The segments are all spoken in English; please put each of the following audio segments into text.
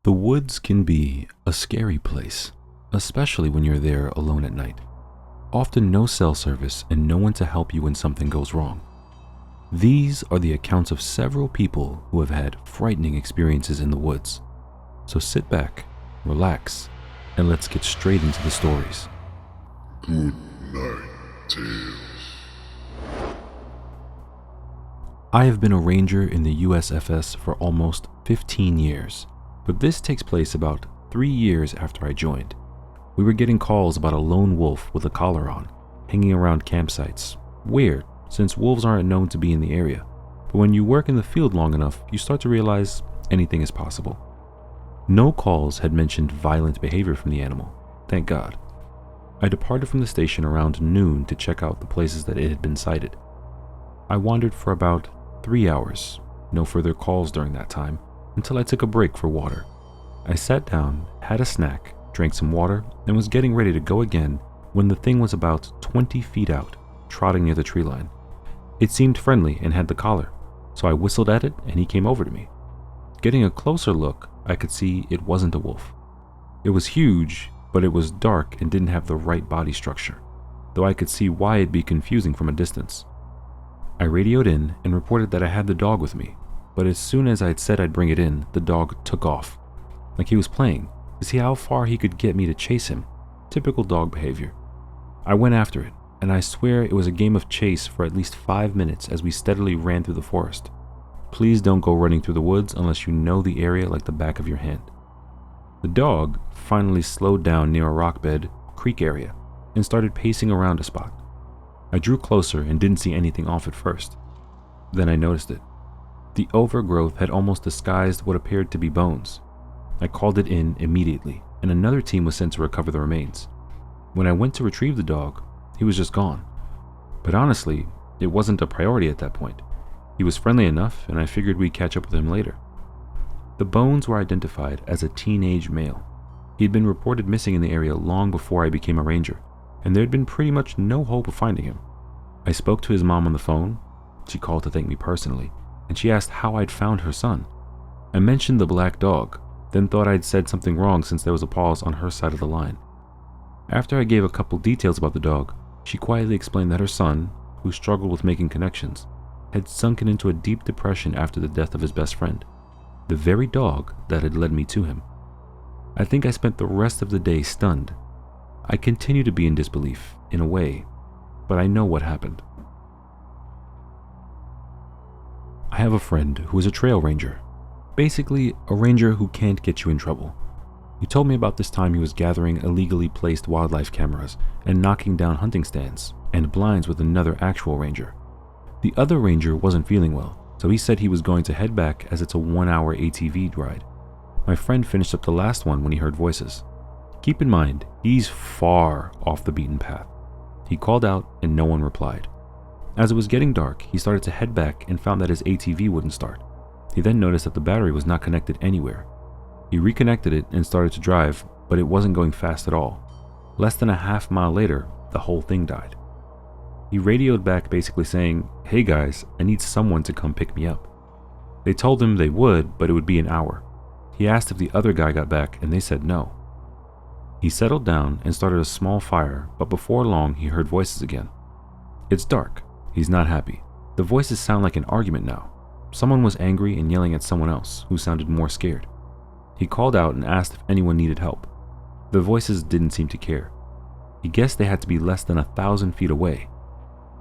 The woods can be a scary place, especially when you're there alone at night. Often no cell service and no one to help you when something goes wrong. These are the accounts of several people who have had frightening experiences in the woods. So sit back, relax, and let's get straight into the stories. Good night, Tales. I have been a ranger in the USFS for almost 15 years, but this takes place about 3 years after I joined. We were getting calls about a lone wolf with a collar on, hanging around campsites. Weird, since wolves aren't known to be in the area, but when you work in the field long enough, you start to realize anything is possible. No calls had mentioned violent behavior from the animal, thank God. I departed from the station around noon to check out the places that it had been sighted. I wandered for about 3 hours, no further calls during that time, until I took a break for water. I sat down, had a snack, drank some water, and was getting ready to go again when the thing was about 20 feet out, trotting near the tree line. It seemed friendly and had the collar, so I whistled at it and he came over to me. Getting a closer look, I could see it wasn't a wolf. It was huge, but it was dark and didn't have the right body structure, though I could see why it'd be confusing from a distance. I radioed in and reported that I had the dog with me, but as soon as I'd said I'd bring it in, the dog took off, like he was playing, to see how far he could get me to chase him. Typical dog behavior. I went after it, and I swear it was a game of chase for at least 5 minutes as we steadily ran through the forest. Please don't go running through the woods unless you know the area like the back of your hand. The dog finally slowed down near a rock bed, creek area, and started pacing around a spot. I drew closer and didn't see anything off at first. Then I noticed it. The overgrowth had almost disguised what appeared to be bones. I called it in immediately, and another team was sent to recover the remains. When I went to retrieve the dog, he was just gone. But honestly, it wasn't a priority at that point. He was friendly enough, and I figured we'd catch up with him later. The bones were identified as a teenage male. He had been reported missing in the area long before I became a ranger, and there had been pretty much no hope of finding him. I spoke to his mom on the phone. She called to thank me personally, and she asked how I'd found her son. I mentioned the black dog, then thought I'd said something wrong since there was a pause on her side of the line. After I gave a couple details about the dog, she quietly explained that her son, who struggled with making connections, had sunken into a deep depression after the death of his best friend, the very dog that had led me to him. I think I spent the rest of the day stunned. I continue to be in disbelief, in a way, but I know what happened. I have a friend who is a trail ranger, basically a ranger who can't get you in trouble. He told me about this time he was gathering illegally placed wildlife cameras and knocking down hunting stands and blinds with another actual ranger. The other ranger wasn't feeling well, so he said he was going to head back as it's a 1-hour ATV ride. My friend finished up the last one when he heard voices. Keep in mind, he's far off the beaten path. He called out and no one replied. As it was getting dark, he started to head back and found that his ATV wouldn't start. He then noticed that the battery was not connected anywhere. He reconnected it and started to drive, but it wasn't going fast at all. Less than a half mile later, the whole thing died. He radioed back basically saying, "Hey guys, I need someone to come pick me up." They told him they would, but it would be an hour. He asked if the other guy got back and they said no. He settled down and started a small fire, but before long he heard voices again. It's dark. He's not happy. The voices sound like an argument now. Someone was angry and yelling at someone else, who sounded more scared. He called out and asked if anyone needed help. The voices didn't seem to care. He guessed they had to be less than 1,000 feet away.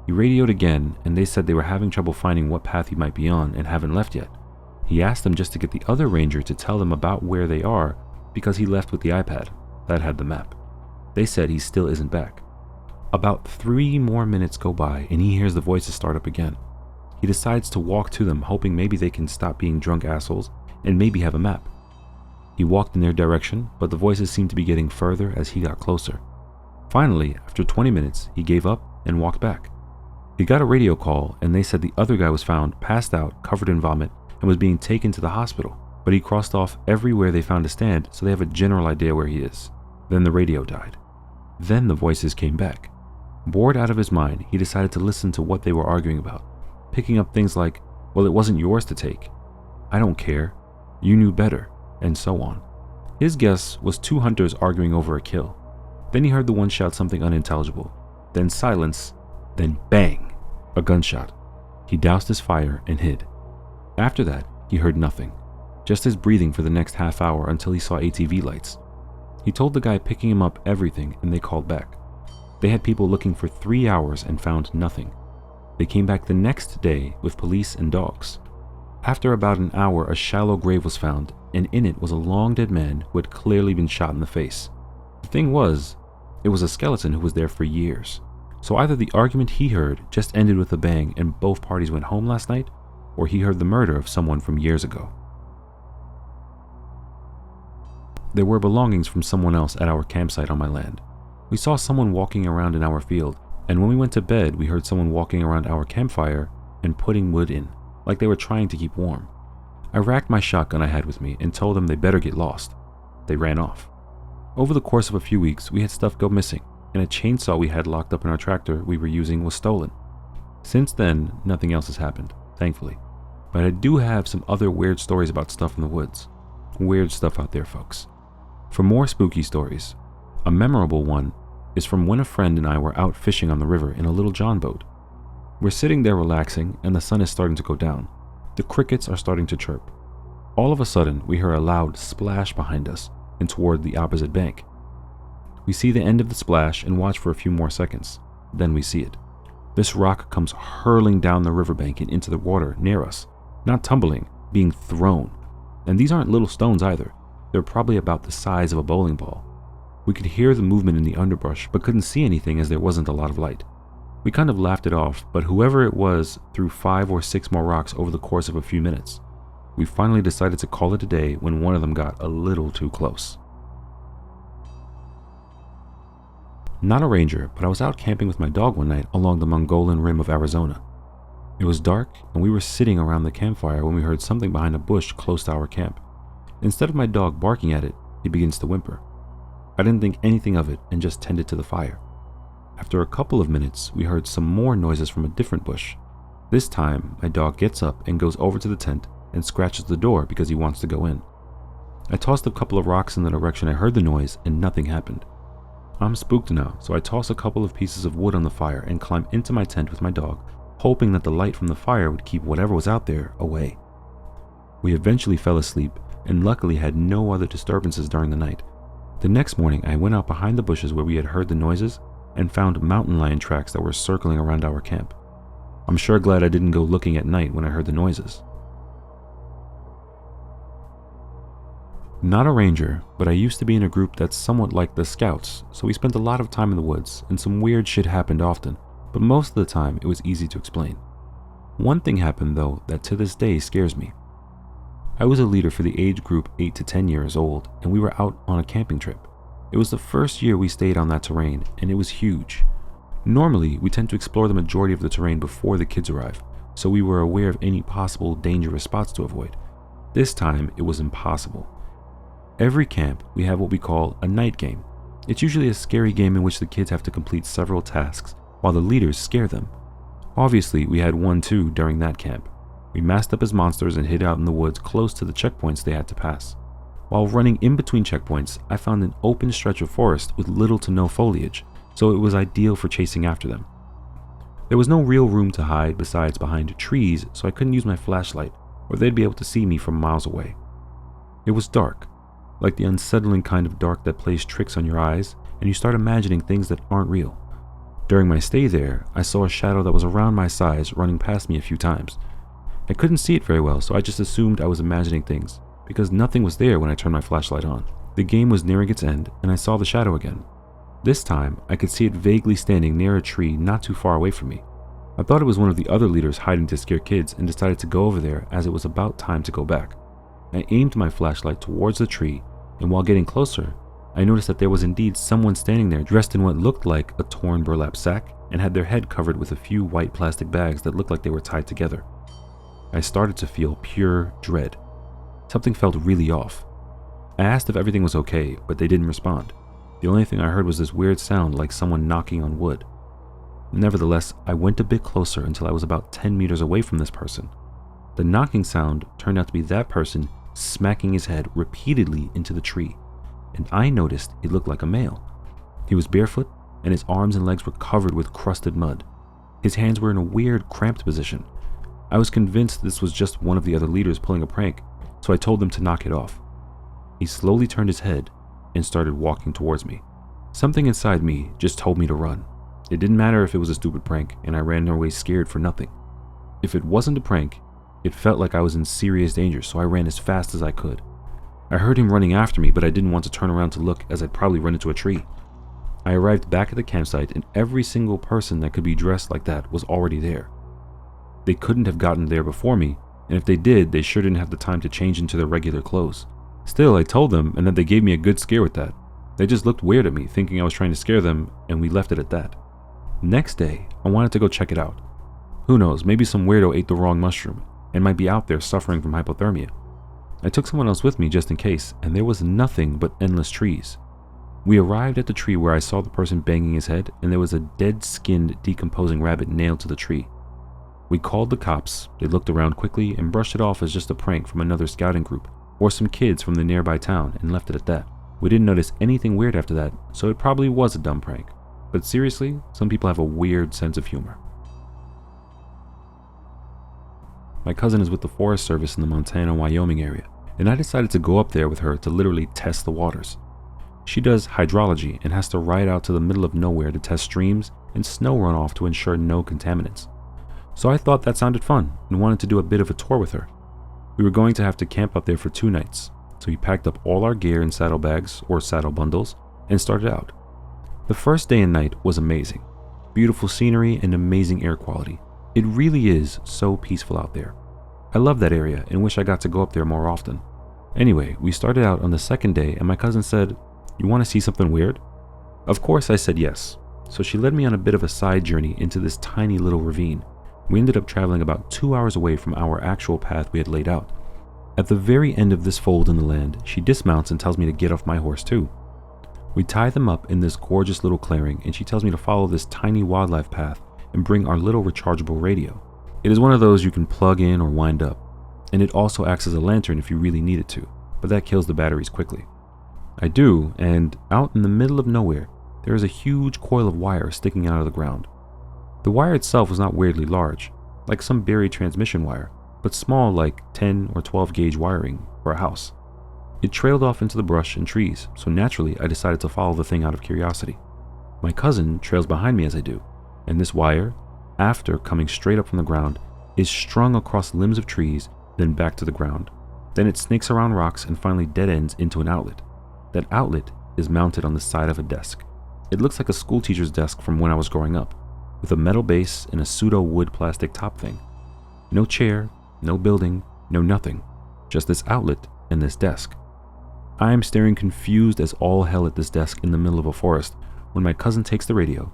He radioed again and they said they were having trouble finding what path he might be on and haven't left yet. He asked them just to get the other ranger to tell them about where they are because he left with the iPad that had the map. They said he still isn't back. About 3 more minutes go by and he hears the voices start up again. He decides to walk to them, hoping maybe they can stop being drunk assholes and maybe have a map. He walked in their direction, but the voices seemed to be getting further as he got closer. Finally, after 20 minutes, he gave up and walked back. He got a radio call and they said the other guy was found passed out, covered in vomit, and was being taken to the hospital, but he crossed off everywhere they found a stand, so they have a general idea where he is. Then the radio died. Then the voices came back. Bored out of his mind, he decided to listen to what they were arguing about, picking up things like, "Well, it wasn't yours to take," "I don't care," "You knew better," and so on. His guess was 2 hunters arguing over a kill. Then he heard the one shout something unintelligible. Then silence. Then bang! A gunshot. He doused his fire and hid. After that, he heard nothing. Just his breathing for the next half hour until he saw ATV lights. He told the guy picking him up everything and they called back. They had people looking for 3 hours and found nothing. They came back the next day with police and dogs. After about an hour, a shallow grave was found, and in it was a long dead man who had clearly been shot in the face. The thing was, it was a skeleton who was there for years. So either the argument he heard just ended with a bang and both parties went home last night, or he heard the murder of someone from years ago. There were belongings from someone else at our campsite on my land. We saw someone walking around in our field, and when we went to bed, we heard someone walking around our campfire and putting wood in, like they were trying to keep warm. I racked my shotgun I had with me and told them they better get lost. They ran off. Over the course of a few weeks, we had stuff go missing, and a chainsaw we had locked up in our tractor we were using was stolen. Since then, nothing else has happened, thankfully. But I do have some other weird stories about stuff in the woods. Weird stuff out there, folks. For more spooky stories, a memorable one is from when a friend and I were out fishing on the river in a little John boat. We're sitting there relaxing and the sun is starting to go down. The crickets are starting to chirp. All of a sudden, we hear a loud splash behind us and toward the opposite bank. We see the end of the splash and watch for a few more seconds. Then we see it. This rock comes hurling down the riverbank and into the water near us. Not tumbling, being thrown. And these aren't little stones either. They're probably about the size of a bowling ball. We could hear the movement in the underbrush, but couldn't see anything as there wasn't a lot of light. We kind of laughed it off, but whoever it was threw 5 or 6 more rocks over the course of a few minutes. We finally decided to call it a day when one of them got a little too close. Not a ranger, but I was out camping with my dog one night along the Mongolian rim of Arizona. It was dark, and we were sitting around the campfire when we heard something behind a bush close to our camp. Instead of my dog barking at it, he begins to whimper. I didn't think anything of it and just tended to the fire. After a couple of minutes, we heard some more noises from a different bush. This time, my dog gets up and goes over to the tent and scratches the door because he wants to go in. I tossed a couple of rocks in the direction I heard the noise and nothing happened. I'm spooked now, so I toss a couple of pieces of wood on the fire and climb into my tent with my dog, hoping that the light from the fire would keep whatever was out there away. We eventually fell asleep and luckily had no other disturbances during the night. The next morning, I went out behind the bushes where we had heard the noises and found mountain lion tracks that were circling around our camp. I'm sure glad I didn't go looking at night when I heard the noises. Not a ranger, but I used to be in a group that's somewhat like the Scouts, so we spent a lot of time in the woods, and some weird shit happened often, but most of the time it was easy to explain. One thing happened though that to this day scares me. I was a leader for the age group 8 to 10 years old, and we were out on a camping trip. It was the first year we stayed on that terrain, and it was huge. Normally, we tend to explore the majority of the terrain before the kids arrive, so we were aware of any possible dangerous spots to avoid. This time, it was impossible. Every camp, we have what we call a night game. It's usually a scary game in which the kids have to complete several tasks, while the leaders scare them. Obviously, we had one too during that camp. We masked up as monsters and hid out in the woods close to the checkpoints they had to pass. While running in between checkpoints, I found an open stretch of forest with little to no foliage, so it was ideal for chasing after them. There was no real room to hide besides behind trees, so I couldn't use my flashlight, or they'd be able to see me from miles away. It was dark, like the unsettling kind of dark that plays tricks on your eyes, and you start imagining things that aren't real. During my stay there, I saw a shadow that was around my size running past me a few times. I couldn't see it very well, so I just assumed I was imagining things, because nothing was there when I turned my flashlight on. The game was nearing its end, and I saw the shadow again. This time, I could see it vaguely standing near a tree not too far away from me. I thought it was one of the other leaders hiding to scare kids and decided to go over there as it was about time to go back. I aimed my flashlight towards the tree, and while getting closer, I noticed that there was indeed someone standing there dressed in what looked like a torn burlap sack and had their head covered with a few white plastic bags that looked like they were tied together. I started to feel pure dread. Something felt really off. I asked if everything was okay, but they didn't respond. The only thing I heard was this weird sound like someone knocking on wood. Nevertheless, I went a bit closer until I was about 10 meters away from this person. The knocking sound turned out to be that person smacking his head repeatedly into the tree. and I noticed he looked like a male. He was barefoot, and his arms and legs were covered with crusted mud. His hands were in a weird, cramped position. I was convinced this was just one of the other leaders pulling a prank, so I told them to knock it off. He slowly turned his head and started walking towards me. Something inside me just told me to run. It didn't matter if it was a stupid prank, and I ran away scared for nothing. If it wasn't a prank, it felt like I was in serious danger, so I ran as fast as I could. I heard him running after me, but I didn't want to turn around to look, as I'd probably run into a tree. I arrived back at the campsite, and every single person that could be dressed like that was already there. They couldn't have gotten there before me, and if they did, they sure didn't have the time to change into their regular clothes. Still, I told them, and then they gave me a good scare with that. They just looked weird at me, thinking I was trying to scare them, and we left it at that. Next day, I wanted to go check it out. Who knows, maybe some weirdo ate the wrong mushroom, and might be out there suffering from hypothermia. I took someone else with me just in case, and there was nothing but endless trees. We arrived at the tree where I saw the person banging his head, and there was a dead-skinned, decomposing rabbit nailed to the tree. We called the cops, they looked around quickly and brushed it off as just a prank from another scouting group, or some kids from the nearby town, and left it at that. We didn't notice anything weird after that, so it probably was a dumb prank. But seriously, some people have a weird sense of humor. My cousin is with the Forest Service in the Montana-Wyoming area, and I decided to go up there with her to literally test the waters. She does hydrology and has to ride out to the middle of nowhere to test streams and snow runoff to ensure no contaminants. So I thought that sounded fun and wanted to do a bit of a tour with her. We were going to have to camp up there for 2 nights, so we packed up all our gear in saddlebags or saddle bundles and started out. The first day and night was amazing. Beautiful scenery and amazing air quality. It really is so peaceful out there. I love that area and wish I got to go up there more often. Anyway, we started out on the second day and my cousin said, "You want to see something weird?" Of course I said yes, so she led me on a bit of a side journey into this tiny little ravine. We ended up traveling about 2 hours away from our actual path we had laid out. At the very end of this fold in the land, she dismounts and tells me to get off my horse too. We tie them up in this gorgeous little clearing and she tells me to follow this tiny wildlife path and bring our little rechargeable radio. It is one of those you can plug in or wind up, and it also acts as a lantern if you really need it to, but that kills the batteries quickly. I do, and out in the middle of nowhere, there is a huge coil of wire sticking out of the ground. The wire itself was not weirdly large, like some buried transmission wire, but small like 10 or 12 gauge wiring for a house. It trailed off into the brush and trees, so naturally I decided to follow the thing out of curiosity. My cousin trails behind me as I do, and this wire, after coming straight up from the ground, is strung across limbs of trees, then back to the ground. Then it snakes around rocks and finally dead ends into an outlet. That outlet is mounted on the side of a desk. It looks like a school teacher's desk from when I was growing up, with a metal base and a pseudo-wood plastic top thing. No chair, no building, no nothing, just this outlet and this desk. I am staring confused as all hell at this desk in the middle of a forest when my cousin takes the radio,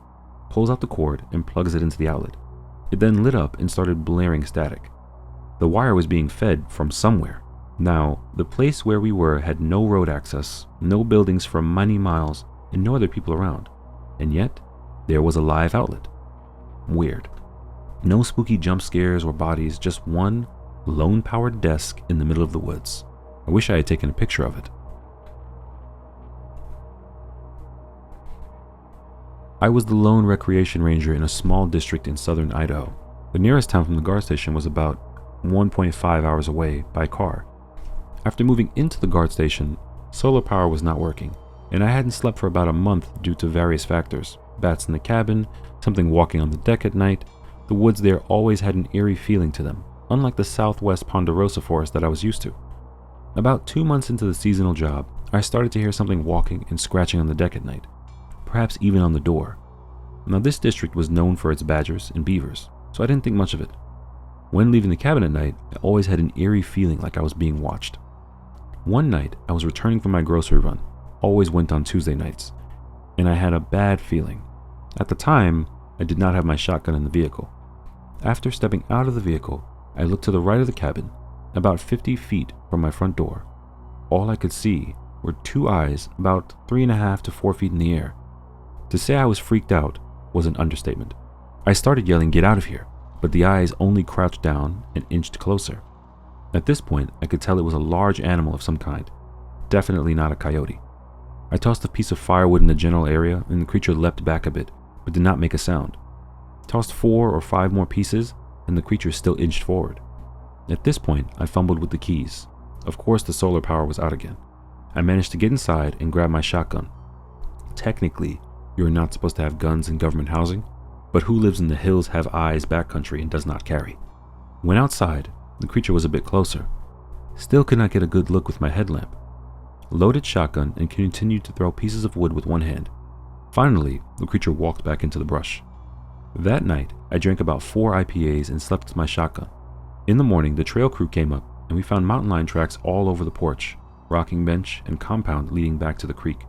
pulls out the cord and plugs it into the outlet. It then lit up and started blaring static. The wire was being fed from somewhere. Now, the place where we were had no road access, no buildings for many miles, and no other people around. And yet, there was a live outlet. Weird. No spooky jump scares or bodies, just one lone-powered desk in the middle of the woods. I wish I had taken a picture of it. I was the lone recreation ranger in a small district in southern Idaho. The nearest town from the guard station was about 1.5 hours away by car. After moving into the guard station, solar power was not working, and I hadn't slept for about a month due to various factors. Bats in the cabin, something walking on the deck at night. The woods there always had an eerie feeling to them, unlike the southwest ponderosa forest that I was used to. About 2 months into the seasonal job, I started to hear something walking and scratching on the deck at night, perhaps even on the door. Now this district was known for its badgers and beavers, so I didn't think much of it. When leaving the cabin at night, I always had an eerie feeling like I was being watched. One night, I was returning from my grocery run, always went on Tuesday nights, and I had a bad feeling. At the time, I did not have my shotgun in the vehicle. After stepping out of the vehicle, I looked to the right of the cabin, about 50 feet from my front door. All I could see were 2 eyes about 3.5 to 4 feet in the air. To say I was freaked out was an understatement. I started yelling, "Get out of here," but the eyes only crouched down and inched closer. At this point, I could tell it was a large animal of some kind, definitely not a coyote. I tossed a piece of firewood in the general area and the creature leapt back a bit, but did not make a sound. Tossed 4 or 5 more pieces and the creature still inched forward. At this point, I fumbled with the keys. Of course, the solar power was out again. I managed to get inside and grab my shotgun. Technically, you are not supposed to have guns in government housing, but who lives in the hills have eyes backcountry and does not carry? When outside, the creature was a bit closer. Still could not get a good look with my headlamp. Loaded shotgun and continued to throw pieces of wood with one hand. Finally, the creature walked back into the brush. That night, I drank about 4 IPAs and slept with my shotgun. In the morning, the trail crew came up and we found mountain lion tracks all over the porch, rocking bench, and compound leading back to the creek.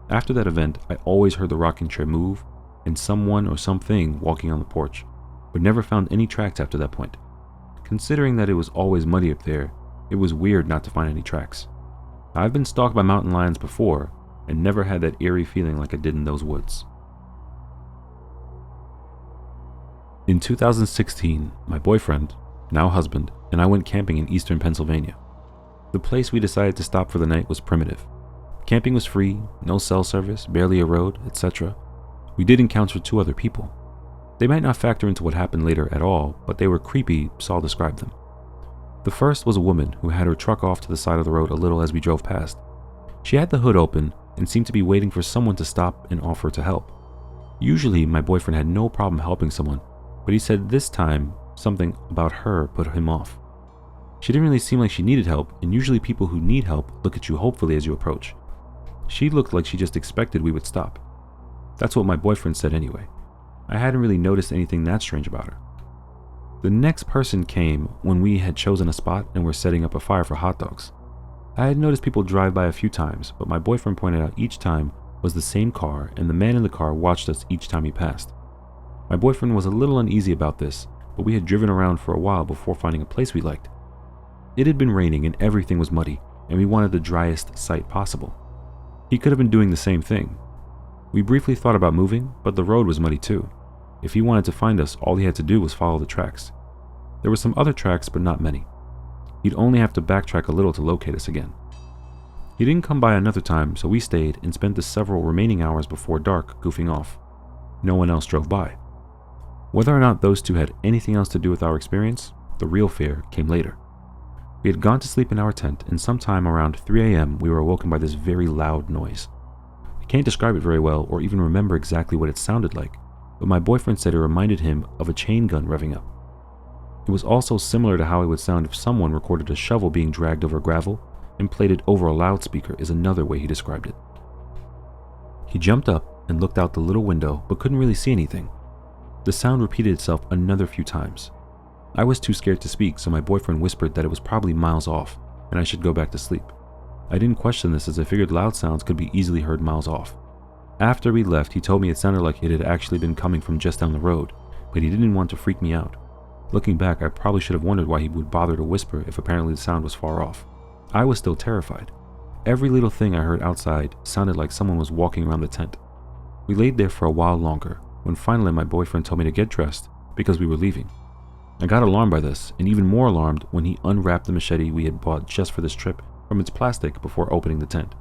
After that event, I always heard the rocking chair move and someone or something walking on the porch, but never found any tracks after that point. Considering that it was always muddy up there, it was weird not to find any tracks. I've been stalked by mountain lions before and never had that eerie feeling like I did in those woods. In 2016, my boyfriend, now husband, and I went camping in eastern Pennsylvania. The place we decided to stop for the night was primitive. Camping was free, no cell service, barely a road, etc. We did encounter 2 other people. They might not factor into what happened later at all, but they were creepy, so I'll describe them. The first was a woman who had her truck off to the side of the road a little as we drove past. She had the hood open and seemed to be waiting for someone to stop and offer to help. Usually, my boyfriend had no problem helping someone, but he said this time something about her put him off. She didn't really seem like she needed help, and usually people who need help look at you hopefully as you approach. She looked like she just expected we would stop. That's what my boyfriend said anyway. I hadn't really noticed anything that strange about her. The next person came when we had chosen a spot and were setting up a fire for hot dogs. I had noticed people drive by a few times, but my boyfriend pointed out each time was the same car and the man in the car watched us each time he passed. My boyfriend was a little uneasy about this, but we had driven around for a while before finding a place we liked. It had been raining and everything was muddy, and we wanted the driest site possible. He could have been doing the same thing. We briefly thought about moving, but the road was muddy too. If he wanted to find us, all he had to do was follow the tracks. There were some other tracks, but not many. He'd only have to backtrack a little to locate us again. He didn't come by another time, so we stayed and spent the several remaining hours before dark goofing off. No one else drove by. Whether or not those 2 had anything else to do with our experience, the real fear came later. We had gone to sleep in our tent, and sometime around 3 a.m. we were awoken by this very loud noise. I can't describe it very well or even remember exactly what it sounded like, but my boyfriend said it reminded him of a chain gun revving up. It was also similar to how it would sound if someone recorded a shovel being dragged over gravel and played it over a loudspeaker is another way he described it. He jumped up and looked out the little window but couldn't really see anything. The sound repeated itself another few times. I was too scared to speak, so my boyfriend whispered that it was probably miles off and I should go back to sleep. I didn't question this as I figured loud sounds could be easily heard miles off. After we left, he told me it sounded like it had actually been coming from just down the road, but he didn't want to freak me out. Looking back, I probably should have wondered why he would bother to whisper if apparently the sound was far off. I was still terrified. Every little thing I heard outside sounded like someone was walking around the tent. We laid there for a while longer, when finally my boyfriend told me to get dressed because we were leaving. I got alarmed by this, and even more alarmed when he unwrapped the machete we had bought just for this trip from its plastic before opening the tent.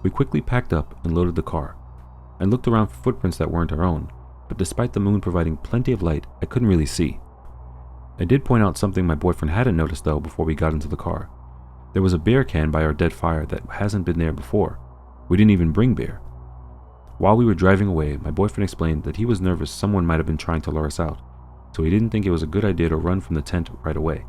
We quickly packed up and loaded the car. I looked around for footprints that weren't our own, but despite the moon providing plenty of light, I couldn't really see. I did point out something my boyfriend hadn't noticed though before we got into the car. There was a beer can by our dead fire that hasn't been there before. We didn't even bring beer. While we were driving away, my boyfriend explained that he was nervous someone might have been trying to lure us out, so he didn't think it was a good idea to run from the tent right away.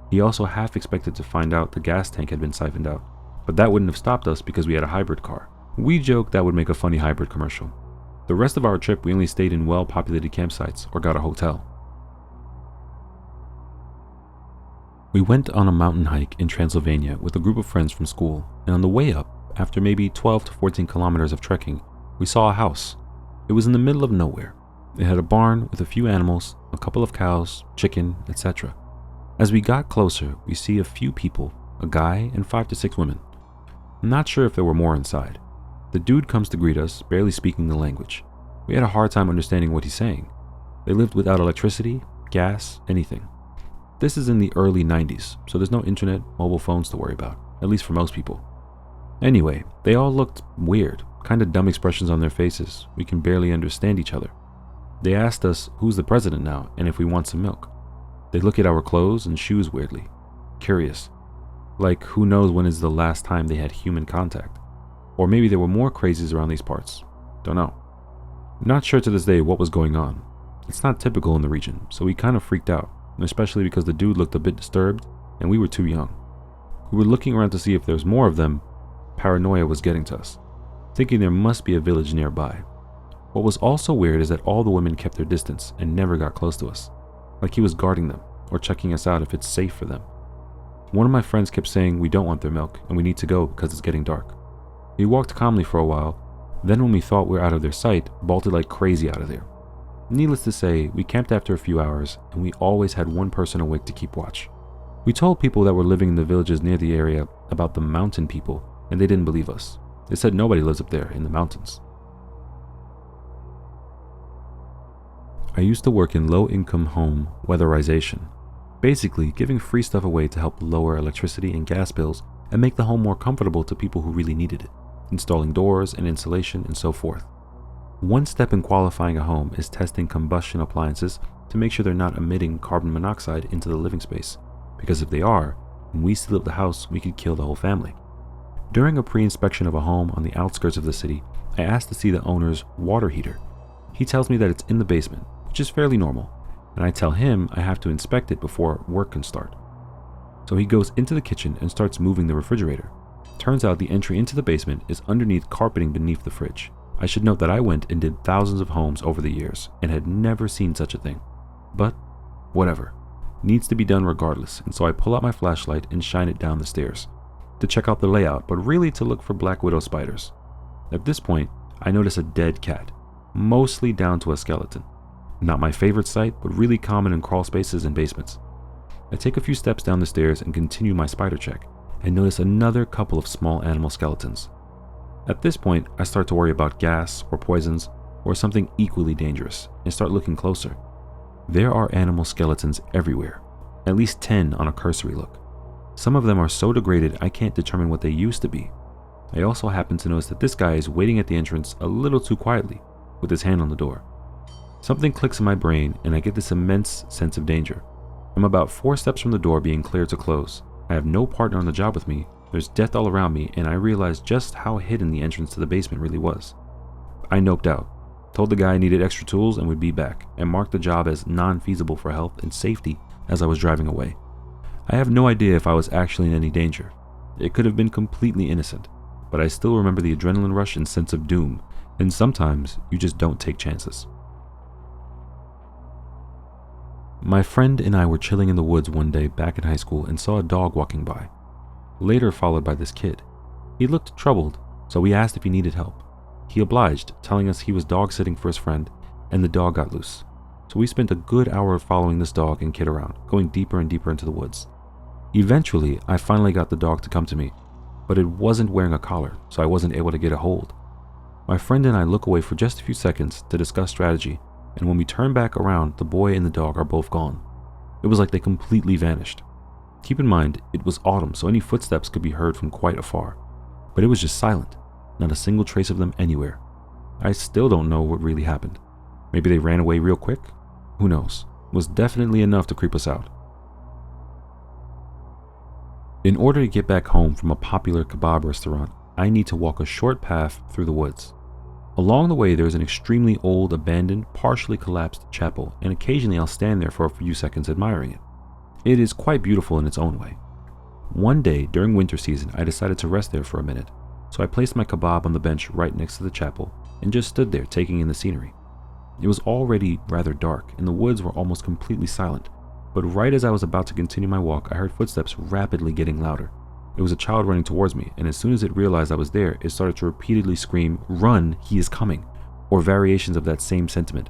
He also half expected to find out the gas tank had been siphoned out, but that wouldn't have stopped us because we had a hybrid car. We joked that would make a funny hybrid commercial. The rest of our trip we only stayed in well-populated campsites or got a hotel. We went on a mountain hike in Transylvania with a group of friends from school, and on the way up, after maybe 12 to 14 kilometers of trekking, we saw a house. It was in the middle of nowhere. It had a barn with a few animals, a couple of cows, chicken, etc. As we got closer, we see a few people, a guy and 5 to 6 women. I'm not sure if there were more inside. The dude comes to greet us, barely speaking the language. We had a hard time understanding what he's saying. They lived without electricity, gas, anything. This is in the early 90s, so there's no internet, mobile phones to worry about, at least for most people. Anyway, they all looked weird, kinda dumb expressions on their faces. We can barely understand each other. They asked us who's the president now and if we want some milk. They look at our clothes and shoes weirdly, curious. Like who knows when is the last time they had human contact. Or maybe there were more crazies around these parts. Don't know. Not sure to this day what was going on. It's not typical in the region, so we kind of freaked out, especially because the dude looked a bit disturbed and we were too young. We were looking around to see if there's more of them. Paranoia was getting to us, thinking there must be a village nearby. What was also weird is that all the women kept their distance and never got close to us, like he was guarding them or checking us out if it's safe for them. One of my friends kept saying we don't want their milk and we need to go because it's getting dark. We walked calmly for a while, then when we thought we were out of their sight, bolted like crazy out of there. Needless to say, we camped after a few hours and we always had one person awake to keep watch. We told people that were living in the villages near the area about the mountain people and they didn't believe us. They said nobody lives up there in the mountains. I used to work in low-income home weatherization, basically giving free stuff away to help lower electricity and gas bills and make the home more comfortable to people who really needed it, installing doors and insulation and so forth. One step in qualifying a home is testing combustion appliances to make sure they're not emitting carbon monoxide into the living space, because if they are, when we seal up the house, we could kill the whole family. During a pre-inspection of a home on the outskirts of the city, I asked to see the owner's water heater. He tells me that it's in the basement, which is fairly normal, and I tell him I have to inspect it before work can start. So he goes into the kitchen and starts moving the refrigerator. Turns out the entry into the basement is underneath carpeting beneath the fridge. I should note that I went and did thousands of homes over the years and had never seen such a thing. But whatever, needs to be done regardless, and so I pull out my flashlight and shine it down the stairs to check out the layout, but really to look for black widow spiders. At this point, I notice a dead cat, mostly down to a skeleton. Not my favorite sight, but really common in crawl spaces and basements. I take a few steps down the stairs and continue my spider check, and notice another couple of small animal skeletons. At this point, I start to worry about gas or poisons or something equally dangerous and start looking closer. There are animal skeletons everywhere, at least 10 on a cursory look. Some of them are so degraded I can't determine what they used to be. I also happen to notice that this guy is waiting at the entrance a little too quietly, with his hand on the door. Something clicks in my brain and I get this immense sense of danger. I'm about 4 steps from the door being cleared to close. I have no partner on the job with me, there's death all around me, and I realize just how hidden the entrance to the basement really was. I noped out, told the guy I needed extra tools and would be back, and marked the job as non-feasible for health and safety as I was driving away. I have no idea if I was actually in any danger. It could have been completely innocent, but I still remember the adrenaline rush and sense of doom, and sometimes you just don't take chances. My friend and I were chilling in the woods one day back in high school and saw a dog walking by, later followed by this kid. He looked troubled, so we asked if he needed help. He obliged, telling us he was dog sitting for his friend, and the dog got loose. So we spent a good hour following this dog and kid around, going deeper and deeper into the woods. Eventually, I finally got the dog to come to me, but it wasn't wearing a collar, so I wasn't able to get a hold. My friend and I look away for just a few seconds to discuss strategy, and when we turn back around, the boy and the dog are both gone. It was like they completely vanished. Keep in mind, it was autumn, so any footsteps could be heard from quite afar, but it was just silent, not a single trace of them anywhere. I still don't know what really happened. Maybe they ran away real quick? Who knows? It was definitely enough to creep us out. In order to get back home from a popular kebab restaurant, I need to walk a short path through the woods. Along the way, there is an extremely old, abandoned, partially collapsed chapel, and occasionally I'll stand there for a few seconds admiring it. It is quite beautiful in its own way. One day, during winter season, I decided to rest there for a minute, so I placed my kebab on the bench right next to the chapel and just stood there taking in the scenery. It was already rather dark, and the woods were almost completely silent, but right as I was about to continue my walk, I heard footsteps rapidly getting louder. It was a child running towards me, and as soon as it realized I was there, it started to repeatedly scream, "Run, he is coming," or variations of that same sentiment.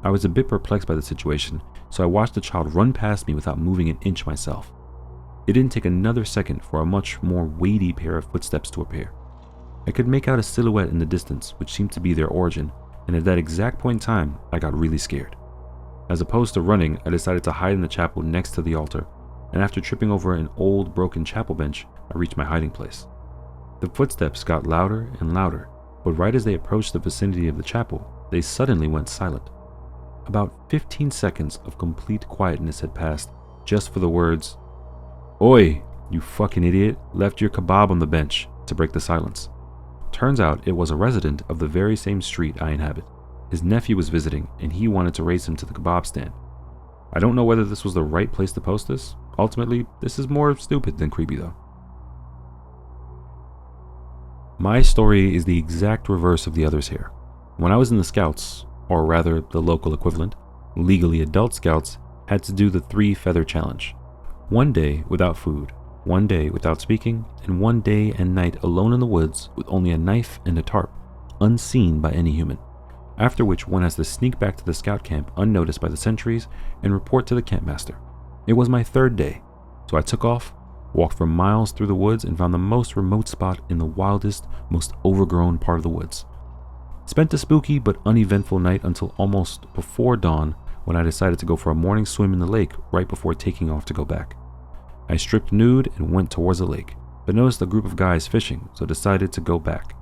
I was a bit perplexed by the situation, so I watched the child run past me without moving an inch myself. It didn't take another second for a much more weighty pair of footsteps to appear. I could make out a silhouette in the distance, which seemed to be their origin, and at that exact point in time, I got really scared. As opposed to running, I decided to hide in the chapel next to the altar, and after tripping over an old broken chapel bench, I reached my hiding place. The footsteps got louder and louder, but right as they approached the vicinity of the chapel, they suddenly went silent. About 15 seconds of complete quietness had passed just for the words, "Oi, you fucking idiot, left your kebab on the bench," to break the silence. Turns out it was a resident of the very same street I inhabit. His nephew was visiting and he wanted to race him to the kebab stand. I don't know whether this was the right place to post this. Ultimately, this is more stupid than creepy though. My story is the exact reverse of the others here. When I was in the Scouts, or rather the local equivalent, legally adult Scouts had to do the 3 feather challenge. 1 day without food, 1 day without speaking, and 1 day and night alone in the woods with only a knife and a tarp, unseen by any human. After which one has to sneak back to the scout camp unnoticed by the sentries and report to the campmaster. It was my 3rd day, so I took off, walked for miles through the woods and found the most remote spot in the wildest, most overgrown part of the woods. Spent a spooky but uneventful night until almost before dawn when I decided to go for a morning swim in the lake right before taking off to go back. I stripped nude and went towards the lake, but noticed a group of guys fishing, so decided to go back.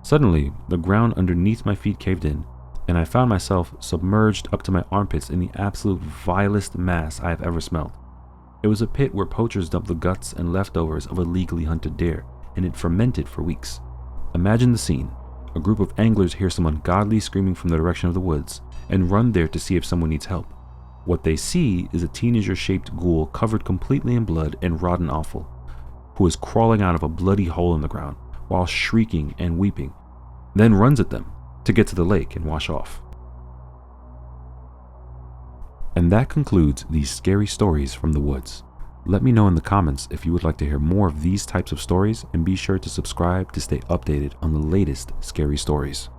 Suddenly, the ground underneath my feet caved in, and I found myself submerged up to my armpits in the absolute vilest mass I have ever smelled. It was a pit where poachers dumped the guts and leftovers of illegally hunted deer, and it fermented for weeks. Imagine the scene. A group of anglers hear some ungodly screaming from the direction of the woods, and run there to see if someone needs help. What they see is a teenager-shaped ghoul covered completely in blood and rotten offal, who is crawling out of a bloody hole in the ground, while shrieking and weeping, then runs at them to get to the lake and wash off. And that concludes these scary stories from the woods. Let me know in the comments if you would like to hear more of these types of stories, and be sure to subscribe to stay updated on the latest scary stories.